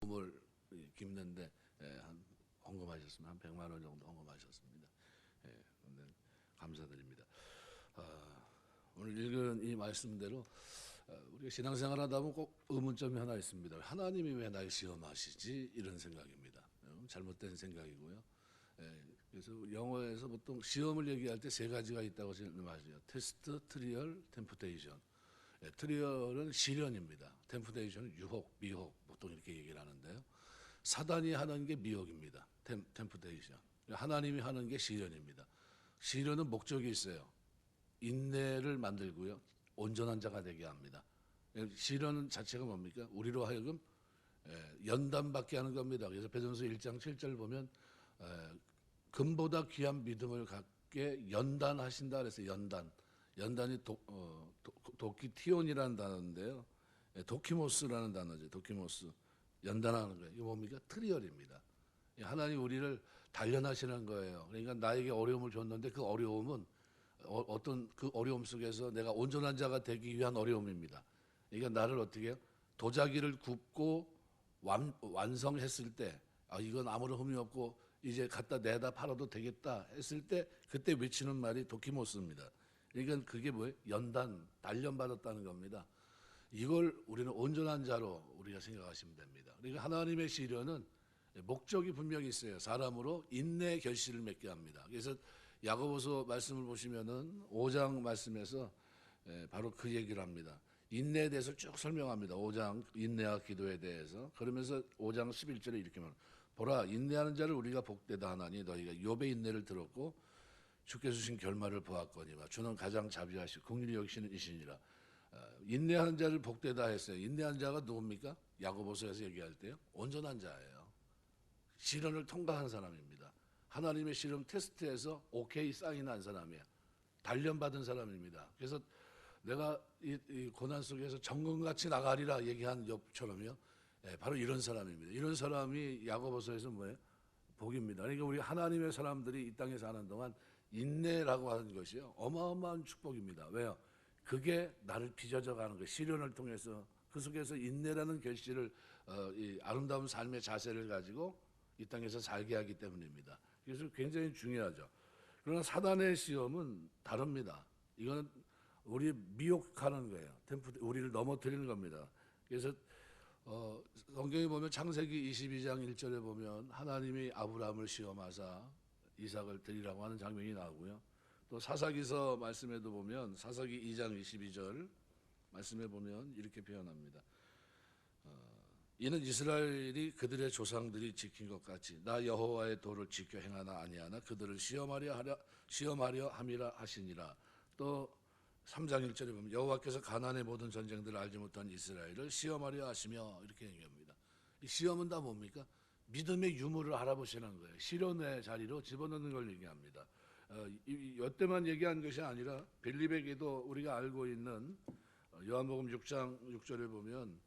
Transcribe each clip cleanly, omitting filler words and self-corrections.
몸을 깁는데 한 헌금하셨으면 한 100만 원 정도 헌금하셨습니다. 근데 감사드립니다. 오늘 읽은 이 말씀대로 우리가 신앙생활하다 보면 꼭 의문점이 하나 있습니다. 하나님이 왜 날 시험하시지? 이런 생각입니다. 잘못된 생각이고요. 그래서 영어에서 보통 시험을 얘기할 때 세 가지가 있다고 말하죠. 테스트, 트리얼, 템프테이션. 트리얼은 시련입니다. 템프테이션은 유혹, 미혹 보통 이렇게 얘기를 하는데요. 사단이 하는 게 미혹입니다. 템프테이션. 하나님이 하는 게 시련입니다. 시련은 목적이 있어요. 인내를 만들고요. 온전한 자가 되게 합니다. 시련 자체가 뭡니까? 우리로 하여금 연단받게 하는 겁니다. 그래서 베드로서 1장 7절 보면 금보다 귀한 믿음을 갖게 연단하신다 그래서 연단이 도키티온이라는 단어인데요. 도키모스라는 단어죠. 도키모스. 연단하는 거예요. 이거 뭡니까? 트리얼입니다. 하나님 우리를 단련하시는 거예요. 그러니까 나에게 어려움을 줬는데 그 어려움은 어떤 그 어려움 속에서 내가 온전한 자가 되기 위한 어려움입니다. 그러니까 나를 어떻게 해요? 도자기를 굽고 완성했을 때 이건 아무런 흠이 없고 이제 갖다 내다 팔아도 되겠다 했을 때 그때 외치는 말이 도키모스입니다. 그러니까 그게 뭐예요? 단련받았다는 겁니다. 이걸 우리는 온전한 자로 우리가 생각하시면 됩니다. 그러니까 하나님의 시련은 목적이 분명히 있어요. 사람으로 인내 결실을 맺게 합니다. 그래서 야고보서 말씀을 보시면은 5장 말씀에서 바로 그 얘기를 합니다. 인내에 대해서 쭉 설명합니다. 5장 인내와 기도에 대해서. 그러면서 5장 11절에 이렇게 말합니다. 보라 인내하는 자를 우리가 복되다 하나니 너희가 욥의 인내를 들었고 주께서 주신 결말을 보았거니와 주는 가장 자비하시고 긍휼히 여기시는 이시니라. 인내하는 자를 복되다 했어요. 인내하는 자가 누굽니까? 야고보서에서 얘기할 때요. 온전한 자예요. 시련을 통과한 사람입니다. 하나님의 시험 테스트에서 오케이 사인한 사람이에요. 단련받은 사람입니다. 그래서 내가 이 고난 속에서 정금같이 나가리라 얘기한 욥처럼요. 바로 이런 사람입니다. 이런 사람이 야고보서에서 뭐예요? 복입니다. 그러니까 우리 하나님의 사람들이 이 땅에 사는 동안 인내라고 하는 것이요. 어마어마한 축복입니다. 왜요? 그게 나를 빚어져 가는 거예요. 시련을 통해서 그 속에서 인내라는 결실을 이 아름다운 삶의 자세를 가지고 이 땅에서 살게 하기 때문입니다. 그래서 굉장히 중요하죠. 그러나 사단의 시험은 다릅니다. 이거는 우리 미혹하는 거예요. 우리를 넘어뜨리는 겁니다. 그래서 성경에 보면 창세기 22장 1절에 보면 하나님이 아브라함을 시험하사 이삭을 드리라고 하는 장면이 나오고요. 또 사사기서 말씀에도 보면 사사기 2장 22절 말씀에 보면 이렇게 표현합니다. 이는 이스라엘이 그들의 조상들이 지킨 것 같이 나 여호와의 도를 지켜 행하나 아니하나 그들을 시험하려 함이라 하시니라. 또 3장 1절에 보면 여호와께서 가나안의 모든 전쟁들을 알지 못한 이스라엘을 시험하려 하시며 이렇게 얘기합니다. 이 시험은 다 뭡니까? 믿음의 유무를 알아보시는 거예요. 시련의 자리로 집어넣는 걸 얘기합니다. 이때만 얘기한 것이 아니라 빌립에게도 우리가 알고 있는 요한복음 6장 6절에 보면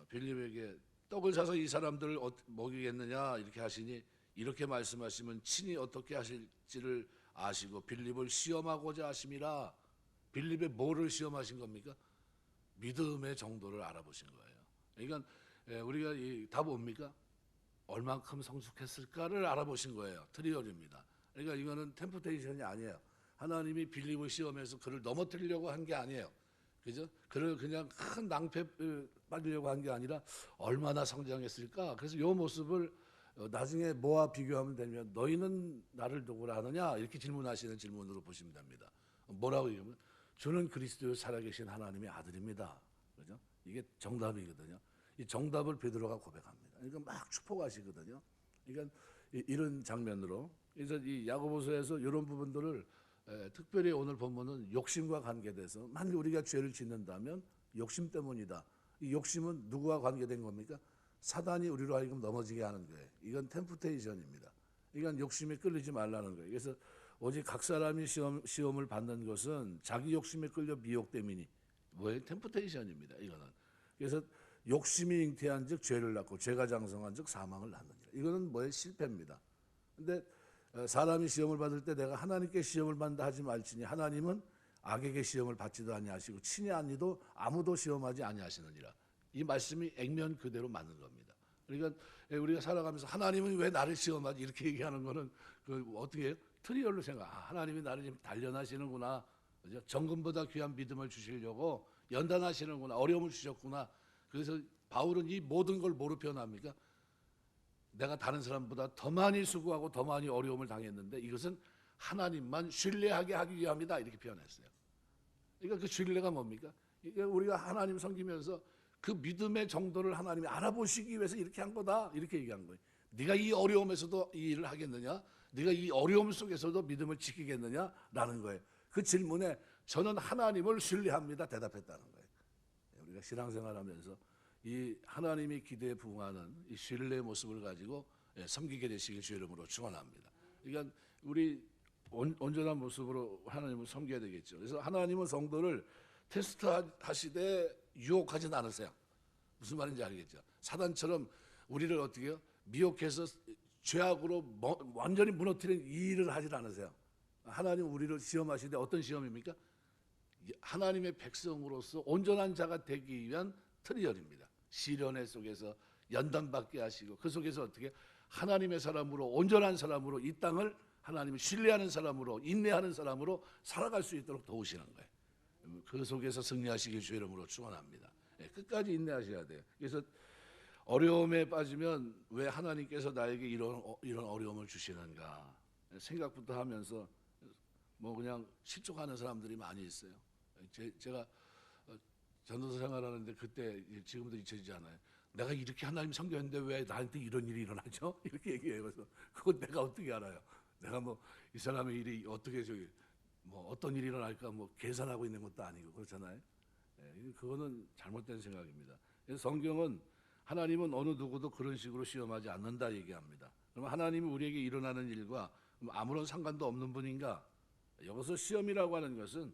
빌립에게 떡을 사서 이 사람들을 먹이겠느냐 이렇게 하시니 이렇게 말씀하시면 친히 어떻게 하실지를 아시고 빌립을 시험하고자 하심이라. 빌립의 뭐를 시험하신 겁니까? 믿음의 정도를 알아보신 거예요. 그러니까 우리가 다 뭡니까? 얼만큼 성숙했을까를 알아보신 거예요. 트리얼입니다. 그러니까 이거는 템프테이션이 아니에요. 하나님이 빌립을 시험해서 그를 넘어뜨리려고 한 게 아니에요. 그죠? 그를 그냥 큰 낭패 받으려고 한 게 아니라 얼마나 성장했을까? 그래서 이 모습을 나중에 뭐와 비교하면 되냐면 너희는 나를 누구라 하느냐? 이렇게 질문하시는 질문으로 보시면 됩니다. 뭐라고 얘기하면 주는 그리스도의 살아계신 하나님의 아들입니다. 그죠? 이게 정답이거든요. 이 정답을 베드로가 고백합니다. 그러니까 막 축복하시거든요. 그러니까 이런 장면으로 그래서 이 야고보서에서 이런 부분들을 특별히 오늘 본문은 욕심과 관계돼서 만약 우리가 죄를 짓는다면 욕심 때문이다. 이 욕심은 누구와 관계된 겁니까? 사단이 우리로 하여금 넘어지게 하는 거예요. 이건 템프테이션입니다. 이건 욕심에 끌리지 말라는 거예요. 그래서 오직 각 사람이 시험을 받는 것은 자기 욕심에 끌려 미혹됨이니 뭐예요? 템프테이션입니다. 이거는. 그래서 욕심이 잉태한 즉 죄를 낳고 죄가 장성한 즉 사망을 낳느니라. 이거는 뭐예요? 실패입니다. 근데 사람이 시험을 받을 때 내가 하나님께 시험을 받는다 하지 말지니 하나님은 악에게 시험을 받지도 아니하시고 친히 아니도 아무도 시험하지 아니하시느니라. 이 말씀이 액면 그대로 맞는 겁니다. 그러니까 우리가 살아가면서 하나님은 왜 나를 시험하지 이렇게 얘기하는 거는 그 어떻게 해요? 트리얼로 생각. 하나님이 나를 지금 단련하시는구나. 그죠? 정금보다 귀한 믿음을 주시려고 연단하시는구나. 어려움을 주셨구나. 그래서 바울은 이 모든 걸 뭐로 표현합니까? 내가 다른 사람보다 더 많이 수고하고 더 많이 어려움을 당했는데 이것은 하나님만 신뢰하게 하기 위함이다 이렇게 표현했어요. 그러니까 그 신뢰가 뭡니까? 그러니까 우리가 하나님 섬기면서 그 믿음의 정도를 하나님이 알아보시기 위해서 이렇게 한 거다 이렇게 얘기한 거예요. 네가 이 어려움에서도 이 일을 하겠느냐? 네가 이 어려움 속에서도 믿음을 지키겠느냐라는 거예요. 그 질문에 저는 하나님을 신뢰합니다 대답했다는 거예요. 우리가 신앙생활하면서 이 하나님의 기대에 부응하는 이 신뢰의 모습을 가지고 섬기게 되시길 주의 이름으로 축원합니다. 그러니까 우리 온전한 모습으로 하나님을 섬겨야 되겠죠. 그래서 하나님은 성도를 테스트하시되 유혹하진 않으세요. 무슨 말인지 알겠죠? 사단처럼 우리를 어떻게 해요? 미혹해서 죄악으로 완전히 무너뜨리는 이 일을 하질 않으세요. 하나님 우리를 시험하시되 어떤 시험입니까? 하나님의 백성으로서 온전한 자가 되기 위한 트리얼입니다. 시련의 속에서 연단받게 하시고 그 속에서 어떻게 하나님의 사람으로 온전한 사람으로 이 땅을 하나님을 신뢰하는 사람으로 인내하는 사람으로 살아갈 수 있도록 도우시는 거예요. 그 속에서 승리하시길 주의 이름으로 축원합니다. 끝까지 인내하셔야 돼요. 그래서 어려움에 빠지면 왜 하나님께서 나에게 이런 어려움을 주시는가 생각부터 하면서 뭐 그냥 실족하는 사람들이 많이 있어요. 제가 전도사 생활하는데 그때 지금도 잊혀지지 않아요. 내가 이렇게 하나님 섬겼는데 왜 나한테 이런 일이 일어나죠? 이렇게 얘기해요. 그래서 그건 내가 어떻게 알아요? 내가 뭐 이 사람의 일이 어떻게 뭐 어떤 일이 일어날까 뭐 계산하고 있는 것도 아니고 그렇잖아요. 그거는 잘못된 생각입니다. 그래서 성경은 하나님은 어느 누구도 그런 식으로 시험하지 않는다 얘기합니다. 그럼 하나님이 우리에게 일어나는 일과 아무런 상관도 없는 분인가? 여기서 시험이라고 하는 것은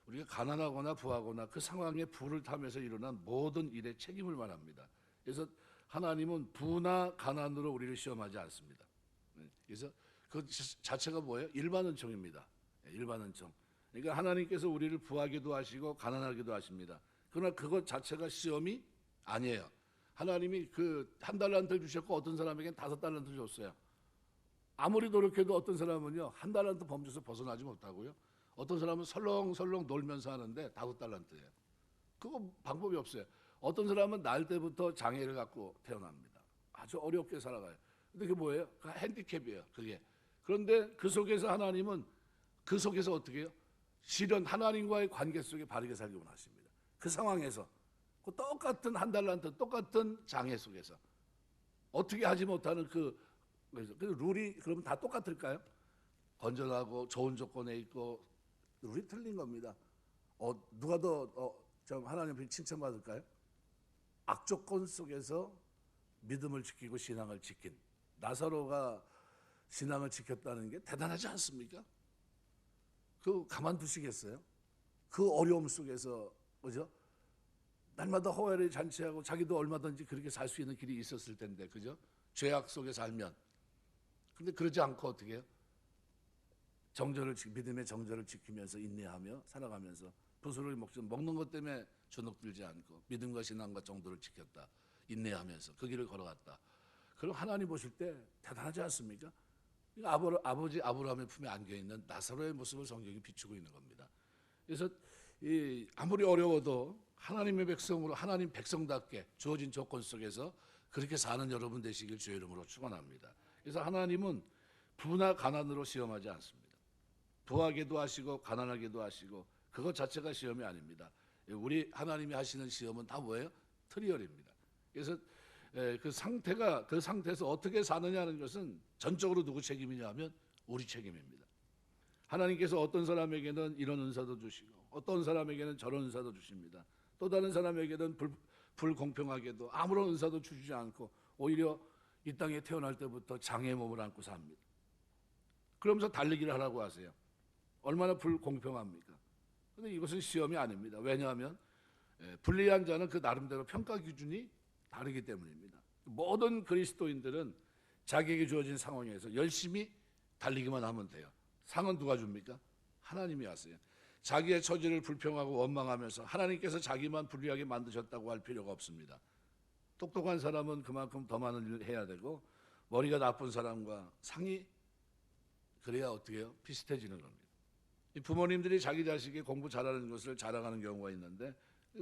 우리가 가난하거나 부하거나 그 상황에 부를 타면서 일어난 모든 일에 책임을 말합니다. 그래서 하나님은 부나 가난으로 우리를 시험하지 않습니다. 그래서 그 자체가 뭐예요? 일반 은총입니다. 일반 은총. 그러니까 하나님께서 우리를 부하기도 하시고 가난하기도 하십니다. 그러나 그것 자체가 시험이 아니에요. 하나님이 그 한 달란트를 주셨고 어떤 사람에게는 5달란트를 줬어요. 아무리 노력해도 어떤 사람은요 1달란트 범죄에서 벗어나지 못하고요. 어떤 사람은 설렁설렁 놀면서 하는데 5달란트예요. 그거 방법이 없어요. 어떤 사람은 날 때부터 장애를 갖고 태어납니다. 아주 어렵게 살아가요. 근데 그게 뭐예요? 그 핸디캡이에요. 그게. 그런데 그 속에서 하나님은 그 속에서 어떻게 해요? 실현 하나님과의 관계 속에 바르게 살기 원하십니다. 그 상황에서 그 똑같은 1달란트 똑같은 장애 속에서 어떻게 하지 못하는 그 룰이 그러면 다 똑같을까요? 건전하고 좋은 조건에 있고 룰이 틀린 겁니다. 누가 더 하나님 앞에 칭찬받을까요? 악조건 속에서 믿음을 지키고 신앙을 지킨 나사로가 신앙을 지켰다는 게 대단하지 않습니까? 그 가만두시겠어요? 그 어려움 속에서 그죠? 날마다 호회를 잔치하고 자기도 얼마든지 그렇게 살 수 있는 길이 있었을 텐데 그죠? 죄악 속에 살면 근데 그러지 않고 어떻게 해요? 믿음의 정절을 지키면서 인내하며 살아가면서 부스러기 먹는 것 때문에 주눅들지 않고 믿음과 신앙과 정도를 지켰다. 인내하면서 그 길을 걸어갔다. 그럼 하나님 보실 때 대단하지 않습니까? 아버지 아브라함의 품에 안겨있는 나사로의 모습을 성경이 비추고 있는 겁니다. 그래서 아무리 어려워도 하나님의 백성으로 하나님 백성답게 주어진 조건 속에서 그렇게 사는 여러분 되시길 주의 이름으로 축원합니다. 그래서 하나님은 부나 가난으로 시험하지 않습니다. 부하게도 하시고 가난하게도 하시고 그것 자체가 시험이 아닙니다. 우리 하나님이 하시는 시험은 다 뭐예요? 트리얼입니다. 그래서 그 상태에서 어떻게 사느냐는 것은 전적으로 누구 책임이냐 하면 우리 책임입니다. 하나님께서 어떤 사람에게는 이런 은사도 주시고 어떤 사람에게는 저런 은사도 주십니다. 또 다른 사람에게는 불공평하게도 아무런 은사도 주시지 않고 오히려 이 땅에 태어날 때부터 장애의 몸을 안고 삽니다. 그러면서 달리기를 하라고 하세요. 얼마나 불공평합니까? 그런데 이것은 시험이 아닙니다. 왜냐하면 불리한 자는 그 나름대로 평가 기준이 다르기 때문입니다. 모든 그리스도인들은 자기에게 주어진 상황에서 열심히 달리기만 하면 돼요. 상은 누가 줍니까? 하나님이 하세요. 자기의 처지를 불평하고 원망하면서 하나님께서 자기만 불리하게 만드셨다고 할 필요가 없습니다. 똑똑한 사람은 그만큼 더 많은 일을 해야 되고 머리가 나쁜 사람과 상이 그래야 어떻게 해요? 비슷해지는 겁니다. 이 부모님들이 자기 자식이 공부 잘하는 것을 자랑하는 경우가 있는데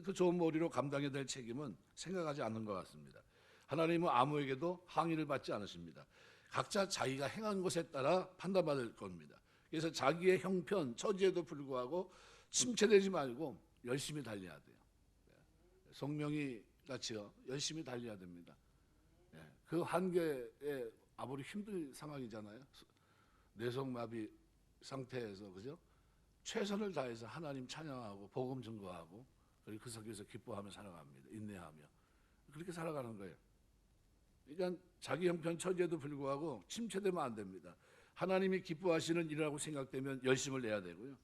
그 좋은 머리로 감당해야 될 책임은 생각하지 않는 것 같습니다. 하나님은 아무에게도 항의를 받지 않으십니다. 각자 자기가 행한 것에 따라 판단받을 겁니다. 그래서 자기의 형편, 처지에도 불구하고 침체되지 말고 열심히 달려야 돼요. 성명이 같이요. 열심히 달려야 됩니다. 그 한계에 아무리 힘든 상황이잖아요. 뇌성마비 상태에서 그죠? 최선을 다해서 하나님 찬양하고 복음 증거하고 그리고 그 속에서 기뻐하며 살아갑니다. 인내하며 그렇게 살아가는 거예요. 그러니까 자기 형편 처지에도 불구하고 침체되면 안 됩니다. 하나님이 기뻐하시는 일이라고 생각되면 열심을 내야 되고요.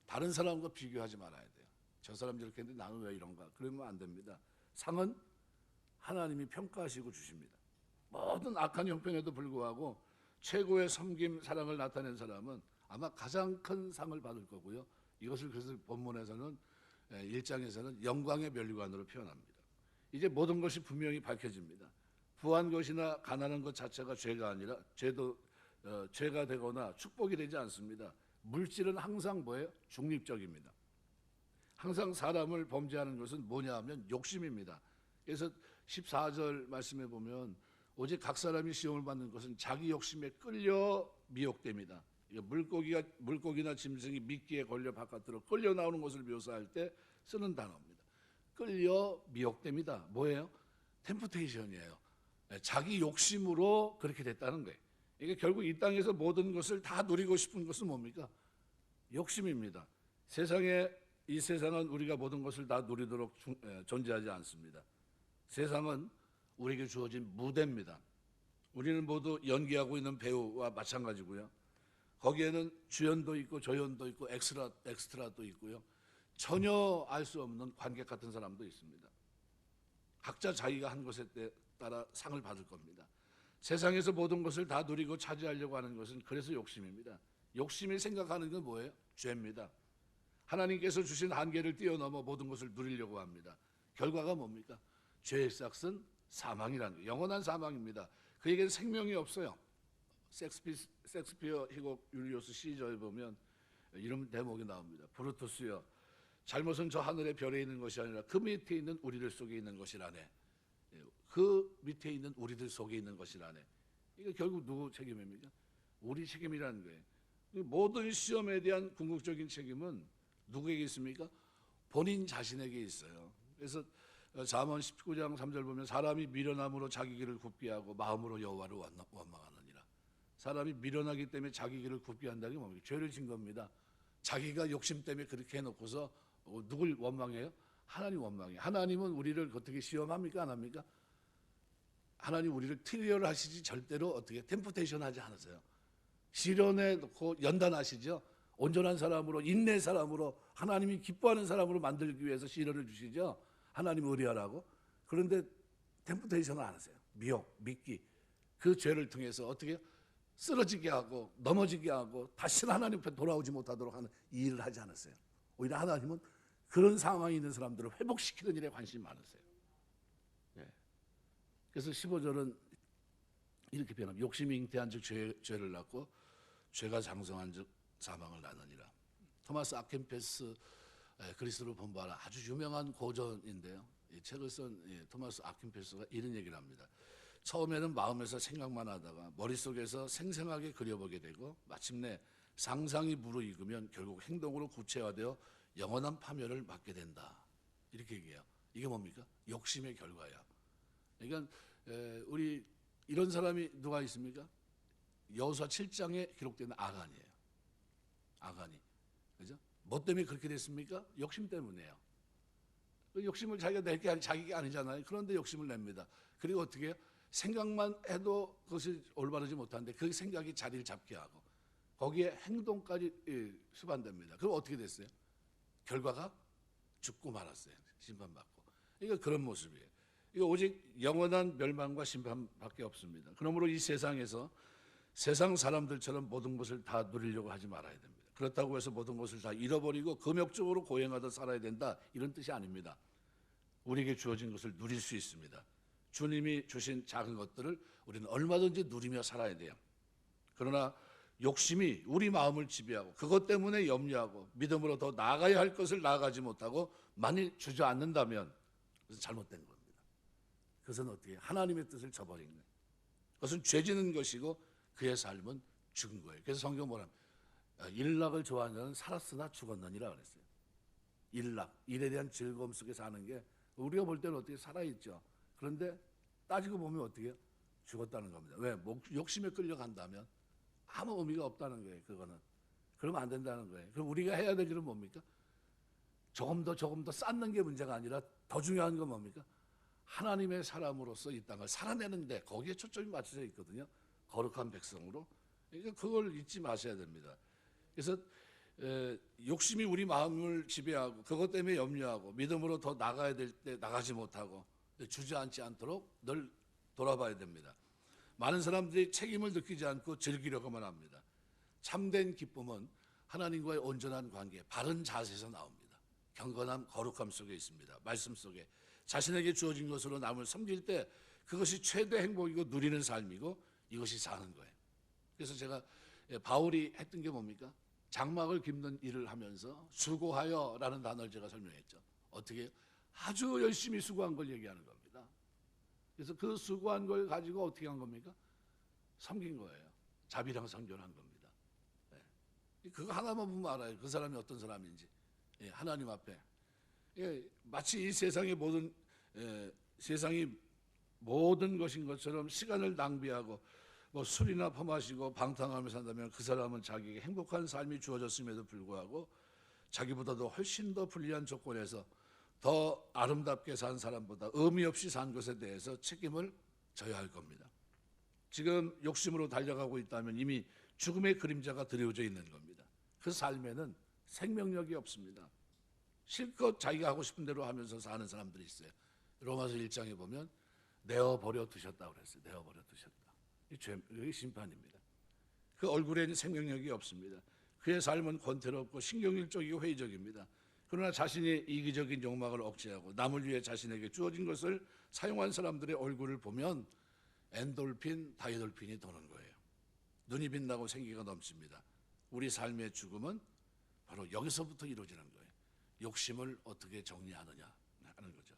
다른 사람과 비교하지 말아야 돼요. 저 사람 저렇게 했는데 나는 왜 이런가? 그러면 안 됩니다. 상은 하나님이 평가하시고 주십니다. 모든 악한 형편에도 불구하고 최고의 섬김, 사랑을 나타낸 사람은 아마 가장 큰 상을 받을 거고요. 이것을 그래서 본문에서는 1장에서는 영광의 면류관으로 표현합니다. 이제 모든 것이 분명히 밝혀집니다. 부한 것이나 가난한 것 자체가 죄가 아니라 죄가 되거나 축복이 되지 않습니다. 물질은 항상 뭐예요? 중립적입니다. 항상 사람을 범죄하는 것은 뭐냐 하면 욕심입니다. 그래서 14절 말씀해 보면 오직 각 사람이 시험을 받는 것은 자기 욕심에 끌려 미혹됩니다. 물고기나 짐승이 미끼에 걸려 바깥으로 끌려 나오는 것을 묘사할 때 쓰는 단어입니다. 끌려 미혹됩니다. 뭐예요? 템프테이션이에요. 자기 욕심으로 그렇게 됐다는 거예요. 이게 결국 이 땅에서 모든 것을 다 누리고 싶은 것은 뭡니까? 욕심입니다. 이 세상은 우리가 모든 것을 다 누리도록 존재하지 않습니다. 세상은 우리에게 주어진 무대입니다. 우리는 모두 연기하고 있는 배우와 마찬가지고요. 거기에는 주연도 있고 조연도 있고 엑스트라도 있고요. 전혀 알 수 없는 관객 같은 사람도 있습니다. 각자 자기가 한 것에 따라 상을 받을 겁니다. 세상에서 모든 것을 다 누리고 차지하려고 하는 것은 그래서 욕심입니다. 욕심이 생각하는 건 뭐예요? 죄입니다. 하나님께서 주신 한계를 뛰어넘어 모든 것을 누리려고 합니다. 결과가 뭡니까? 죄의 싹은 사망이라는 거예요. 영원한 사망입니다. 그에게는 생명이 없어요. 섹스피어 희곡 율리우스 시저에 보면 이런 대목이 나옵니다. 브루투스여, 잘못은 저 하늘의 별에 있는 것이 아니라 그 밑에 있는 우리들 속에 있는 것이라네. 그 밑에 있는 우리들 속에 있는 것이라네. 이게 결국 누구 책임입니까? 우리 책임이라는 거예요. 모든 시험에 대한 궁극적인 책임은 누구에게 있습니까? 본인 자신에게 있어요. 그래서 잠언 19장 3절 보면 사람이 미련함으로 자기 길을 굽게 하고 마음으로 여호와를 원망하느니라. 사람이 미련하기 때문에 자기 길을 굽게 한다는 게 뭡니까? 죄를 진 겁니다. 자기가 욕심 때문에 그렇게 해놓고서 누굴 원망해요? 하나님 원망해요. 하나님은 우리를 어떻게 시험합니까? 안 합니까? 하나님 우리를 트리얼 하시지 절대로 어떻게 템프테이션 하지 않으세요. 시련에 놓고 연단하시죠. 온전한 사람으로, 인내 사람으로, 하나님이 기뻐하는 사람으로 만들기 위해서 시련을 주시죠. 하나님 의뢰하라고. 그런데 템프테이션을 안 하세요. 미혹, 미끼. 그 죄를 통해서 어떻게 쓰러지게 하고 넘어지게 하고 다시는 하나님 앞에 돌아오지 못하도록 하는 이 일을 하지 않았어요. 오히려 하나님은 그런 상황이 있는 사람들을 회복시키는 일에 관심이 많으세요. 그래서 15절은 이렇게 표현합니다. 욕심이 잉태한 즉 죄를 낳고 죄가 장성한 즉 사망을 낳느니라. 토마스 아켄페스 그리스도를 본받아 아주 유명한 고전인데요. 이 책을 쓴 토마스 아켄페스가 이런 얘기를 합니다. 처음에는 마음에서 생각만 하다가 머릿속에서 생생하게 그려보게 되고 마침내 상상이 무르익으면 결국 행동으로 구체화되어 영원한 파멸을 맞게 된다. 이렇게 얘기해요. 이게 뭡니까? 욕심의 결과야. 그러니까 우리 이런 사람이 누가 있습니까? 여호수아 7장에 기록된 아간이에요. 아간이. 그죠? 뭐 때문에 그렇게 됐습니까? 욕심 때문이에요. 그 욕심을 자기가 낼게 자기가 아니잖아요. 그런데 욕심을 냅니다. 그리고 어떻게 해요? 생각만 해도 그것이 올바르지 못한데 그 생각이 자리를 잡게 하고 거기에 행동까지 수반됩니다. 그럼 어떻게 됐어요? 결과가 죽고 말았어요. 심판받고. 이거 그런 모습이에요. 이거 오직 영원한 멸망과 심판밖에 없습니다. 그러므로 이 세상에서 세상 사람들처럼 모든 것을 다 누리려고 하지 말아야 됩니다. 그렇다고 해서 모든 것을 다 잃어버리고 금욕적으로 고행하듯 살아야 된다 이런 뜻이 아닙니다. 우리에게 주어진 것을 누릴 수 있습니다. 주님이 주신 작은 것들을 우리는 얼마든지 누리며 살아야 돼요. 그러나 욕심이 우리 마음을 지배하고 그것 때문에 염려하고 믿음으로 더 나아가야 할 것을 나아가지 못하고 만일 주저앉는다면 그것은 잘못된 겁니다. 그것은 어떻게 하나님의 뜻을 저버린 거예요. 그것은 죄지는 것이고 그의 삶은 죽은 거예요. 그래서 성경 뭐라 일락을 좋아하는 자는 살았으나 죽었느니라 그랬어요. 일락, 일에 대한 즐거움 속에 사는 게 우리가 볼 때는 어떻게 살아있죠. 그런데 따지고 보면 어떻게 해요? 죽었다는 겁니다. 왜? 욕심에 끌려간다면 아무 의미가 없다는 거예요. 그거는. 그러면 안 된다는 거예요. 그럼 우리가 해야 될 일은 뭡니까? 조금 더 쌓는 게 문제가 아니라 더 중요한 건 뭡니까? 하나님의 사람으로서 이 땅을 살아내는데 거기에 초점이 맞춰져 있거든요. 거룩한 백성으로. 그러니까 그걸 잊지 마셔야 됩니다. 그래서 욕심이 우리 마음을 지배하고 그것 때문에 염려하고 믿음으로 더 나가야 될 때 나가지 못하고 주저앉지 않도록 늘 돌아봐야 됩니다. 많은 사람들이 책임을 느끼지 않고 즐기려고만 합니다. 참된 기쁨은 하나님과의 온전한 관계, 바른 자세에서 나옵니다. 경건함, 거룩함 속에 있습니다. 말씀 속에 자신에게 주어진 것으로 남을 섬길 때 그것이 최대 행복이고 누리는 삶이고 이것이 사는 거예요. 그래서 제가 바울이 했던 게 뭡니까? 장막을 깁는 일을 하면서 수고하여라는 단어를 제가 설명했죠. 어떻게 해요? 아주 열심히 수고한 걸 얘기하는 겁니다. 그래서 그 수고한 걸 가지고 어떻게 한 겁니까? 섬긴 거예요. 자비랑 성결한 겁니다. 네. 그거 하나만 보면 알아요. 그 사람이 어떤 사람인지. 예, 하나님 앞에. 예, 마치 이 세상의 세상이 모든 것인 것처럼 시간을 낭비하고 뭐 술이나 퍼마시고 방탕하며 산다면 그 사람은 자기에게 행복한 삶이 주어졌음에도 불구하고 자기보다도 훨씬 더 불리한 조건에서 더 아름답게 산 사람보다 의미 없이 산 것에 대해서 책임을 져야 할 겁니다. 지금 욕심으로 달려가고 있다면 이미 죽음의 그림자가 드리워져 있는 겁니다. 그 삶에는 생명력이 없습니다. 실컷 자기가 하고 싶은 대로 하면서 사는 사람들이 있어요. 로마서 1장에 보면 내어버려 두셨다고 그랬어요. 내어버려 두셨다. 이게 심판입니다. 그 얼굴에는 생명력이 없습니다. 그의 삶은 권태롭고 신경질적이고 회의적입니다. 그러나 자신의 이기적인 욕망을 억제하고 남을 위해 자신에게 주어진 것을 사용한 사람들의 얼굴을 보면 엔돌핀, 다이돌핀이 도는 거예요. 눈이 빛나고 생기가 넘칩니다. 우리 삶의 죽음은 바로 여기서부터 이루어지는 거예요. 욕심을 어떻게 정리하느냐 하는 거죠.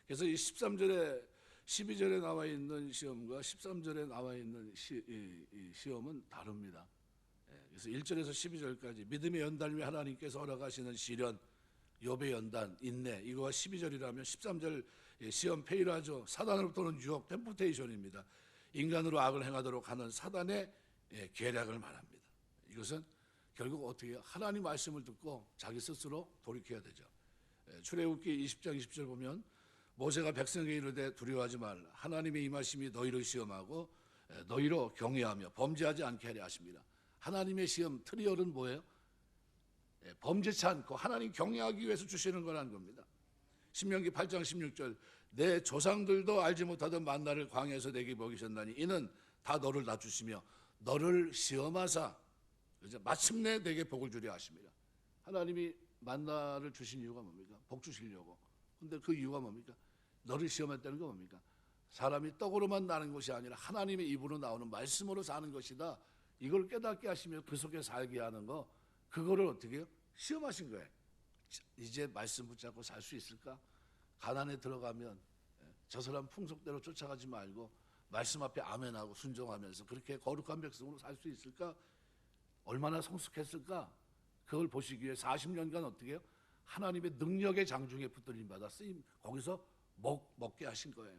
그래서 이 13절에 12절에 나와 있는 시험과 13절에 나와 있는 시험은 다릅니다. 그래서 1절에서 12절까지 믿음의 연단 위에 하나님께서 허락하시는 시련, 욥의 연단, 인내, 이거와 12절이라면 13절 시험 페이라죠. 사단으로부터는 유혹, 템프테이션입니다. 인간으로 악을 행하도록 하는 사단의 계략을 말합니다. 이것은 결국 어떻게 해요? 하나님 말씀을 듣고 자기 스스로 돌이켜야 되죠. 출애굽기 20장 20절 보면 모세가 백성에게 이르되 두려워하지 말라. 하나님의 임하심이 너희를 시험하고 너희로 경외하며 범죄하지 않게 하려 하십니다. 하나님의 시험 트리얼은 뭐예요? 범죄치 않고 하나님 경외하기 위해서 주시는 거라는 겁니다. 신명기 8장 16절 내 조상들도 알지 못하던 만나를 광야에서 내게 먹이셨나니 이는 다 너를 낮추시며 너를 시험하사 마침내 내게 복을 주려 하십니다. 하나님이 만나를 주신 이유가 뭡니까? 복 주시려고. 근데 그 이유가 뭡니까? 너를 시험했다는 거 뭡니까? 사람이 떡으로만 나는 것이 아니라 하나님의 입으로 나오는 말씀으로 사는 것이다. 이걸 깨닫게 하시며 그 속에 살게 하는 거, 그거를 어떻게 해요? 시험하신 거예요. 이제 말씀 붙잡고 살 수 있을까? 가난에 들어가면 저 사람 풍속대로 쫓아가지 말고 말씀 앞에 아멘하고 순종하면서 그렇게 거룩한 백성으로 살 수 있을까? 얼마나 성숙했을까? 그걸 보시기 위해 40년간 어떻게 해요? 하나님의 능력의 장중에 붙들림 받아 쓰임 거기서 먹게 하신 거예요.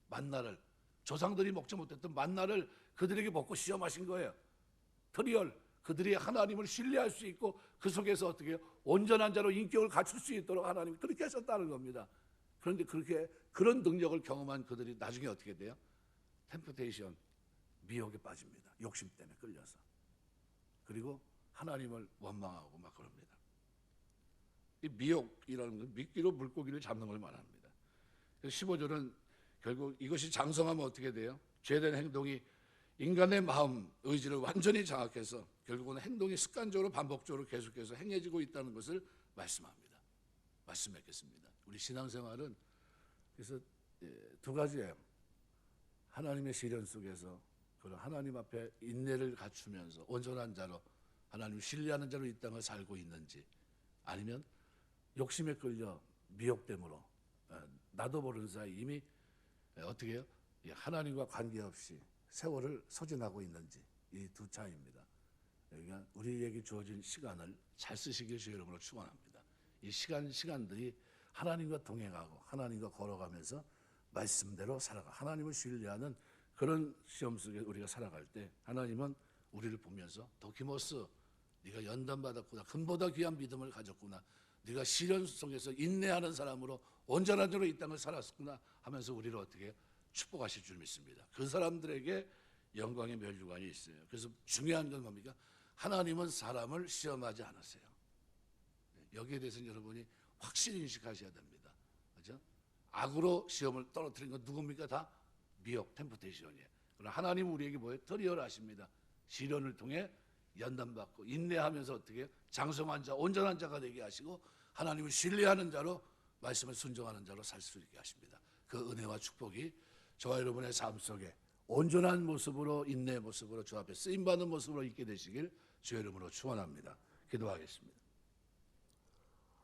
만나를 조상들이 먹지 못했던 만나를 그들에게 먹고 시험하신 거예요. 트리얼 그들이 하나님을 신뢰할 수 있고 그 속에서 어떻게 해요? 온전한 자로 인격을 갖출 수 있도록 하나님이 그렇게 하셨다는 겁니다. 그런데 그런 능력을 경험한 그들이 나중에 어떻게 돼요? 템프테이션, 미혹에 빠집니다. 욕심 때문에 끌려서. 그리고 하나님을 원망하고 막 그럽니다. 이 미혹이라는 건 미끼로 물고기를 잡는 걸 말합니다. 15절은 결국 이것이 장성하면 어떻게 돼요? 죄된 행동이 인간의 마음, 의지를 완전히 장악해서 결국은 행동이 습관적으로 반복적으로 계속해서 행해지고 있다는 것을 말씀합니다. 말씀하겠습니다. 우리 신앙생활은 그래서 두 가지예요. 하나님의 시련 속에서 그런 하나님 앞에 인내를 갖추면서 온전한 자로 하나님을 신뢰하는 자로 이 땅을 살고 있는지, 아니면 욕심에 끌려 미혹됨으로 나도 모르는 사이 이미 어떻게 해요? 하나님과 관계없이 세월을 소진하고 있는지, 이 두 차이입니다. 그러니까 우리에게 주어진 시간을 잘 쓰시길 주의 이름으로 축원합니다. 이 시간들이 하나님과 동행하고 하나님과 걸어가면서 말씀대로 살아가 하나님을 신뢰하는 그런 시험 속에 우리가 살아갈 때 하나님은 우리를 보면서 도키모스, 네가 연단받았구나, 금보다 귀한 믿음을 가졌구나, 네가 시련 속에서 인내하는 사람으로 온전한 자로 이 땅을 살았구나 하면서 우리를 어떻게 해요? 축복하실 줄 믿습니다. 그 사람들에게 영광의 멸류관이 있어요. 그래서 중요한 건 뭡니까? 하나님은 사람을 시험하지 않으세요. 여기에 대해서는 여러분이 확실히 인식하셔야 됩니다. 그렇죠? 악으로 시험을 떨어뜨린 건 누굽니까? 다 미혹, 템프테이션이에요. 그러나 하나님은 우리에게 뭐예요? 터리어를 하십니다. 시련을 통해 연단받고 인내하면서 어떻게 해요? 장성한 자, 온전한 자가 되게 하시고 하나님을 신뢰하는 자로, 말씀을 순종하는 자로 살 수 있게 하십니다. 그 은혜와 축복이 저와 여러분의 삶 속에 온전한 모습으로, 인내의 모습으로 주 앞에 쓰임받는 모습으로 있게 되시길 주의 이름으로 축원합니다. 기도하겠습니다.